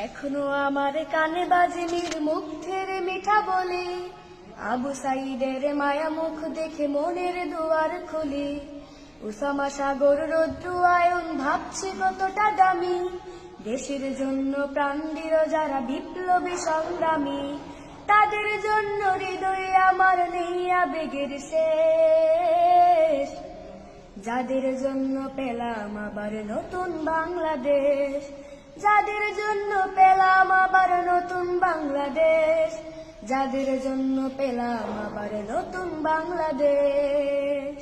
এখনো আমার কানে বাজে মীর মুগ্ধের মিঠা বলে, আবু সাইদের মায়া মুখ দেখে মনের দুয়ার খুলে। উসামা সাগর রৌদ্র আয়ন ভাবছে কতটা দামি, দেশের জন্য প্রাণ দিল যারা বিপ্লবী সংগ্রামী। তাদের জন্য হৃদয়ে আমার নেই আবেগের শেষ, যাদের জন্য পেলাম আবার নতুন বাংলাদেশ। যাদের জন্য পেলাম আবার নতুন বাংলাদেশ, যাদের জন্য পেলাম আবার নতুন বাংলাদেশ।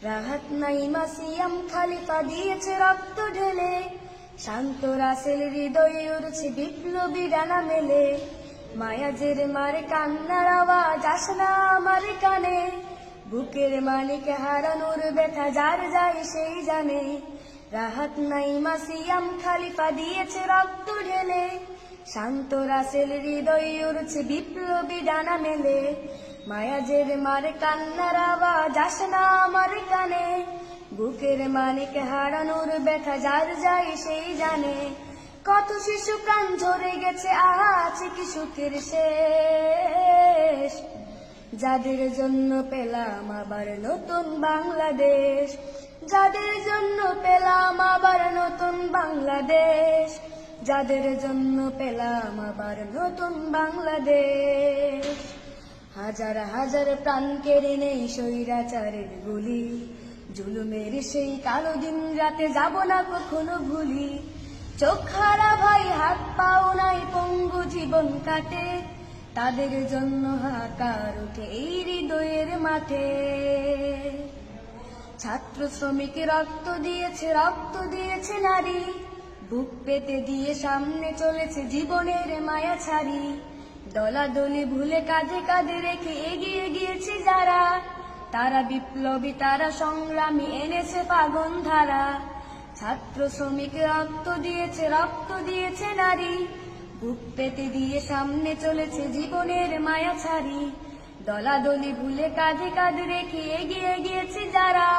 রাহাত নাইমা সিয়াম খালিফা দিয়েছে রক্ত ঢেলে, শান্ত রাসেল হৃদয়ে উড়ছে বিপ্লবী ডানা মেলে। মায়াজের মারে কান্নার আওয়াজ আসে না আমার কানে, বুকের মানিক হারানোর ব্যথা যার যায় সেই জানে। রাহাত নাইমা সিয়াম খালিফা দিয়েছে রক্ত ঢেলে, শান্ত রাসেল হৃদয়ে উড়ছে বিপ্লবী ডানা মেলে। মায়াজের মারে কান্নার আওয়াজ আসে না আমার কানে, বুকের মানিক হারানোর ব্যথা যার যায় সেই জানে। কত শিশু প্রাণ ঝরে গেছে, আছে কি সুখের শেষ, যাদের জন্য পেলাম আবার নতুন বাংলাদেশ। যাদের জন্য পেলাম আবার নতুন বাংলাদেশ, যাদের জন্য পেলাম আবার নতুন বাংলাদেশ। হাজার হাজার প্রাণ কেড়ে নেই স্বৈরাচারের গুলি, জুলুমের সেই কালো দিন রাতে যাব না কখনো ভুলি। চোখ হারা ভাই হাত পাও নাই পঙ্গু জীবন কাটে, তাদের জন্য হাহাকার ওঠে এই হৃদয়ের মাঠে। ছাত্র শ্রমিক রক্ত দিয়েছে নারী, বুক পেতে দিয়ে সামনে চলেছে জীবনের মায়া ছাড়ি। দলাদলি ভুলে কাঁধে কাঁধে রেখে এগিয়ে গিয়েছে যারা, তারা বিপ্লবী তারা সংগ্রামী এনেছে পাগন ধারা। ছাত্র শ্রমিক রক্ত দিয়েছে নারী, বুক পেতে দিয়ে সামনে চলেছে জীবনের মায়া ছাড়ি। দলাদলি ভুলে কাঁধে কাঁধে রেখে এগিয়ে গিয়েছে যারা,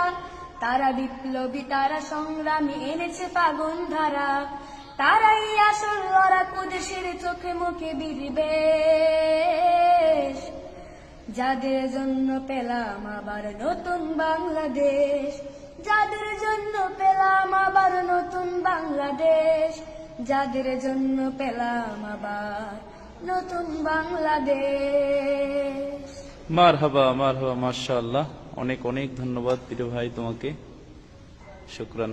তারা বিপ্লবী তারা সংগ্রামী এনেছে পাগন ধারা। তারাই আসল লড়াকু দেশের চোখে মুখে বিদ্বেষ, যাদের জন্য পেলাম আবার নতুন বাংলাদেশ। যাদের জন্য পেলাম আবার নতুন বাংলাদেশ, যাদের জন্য পেলাম আবার নতুন বাংলাদেশ। মারহাবা মারহাবা, মাশাআল্লাহ। অনেক অনেক ধন্যবাদ প্রিয় ভাই তোমাকে, শুকরান।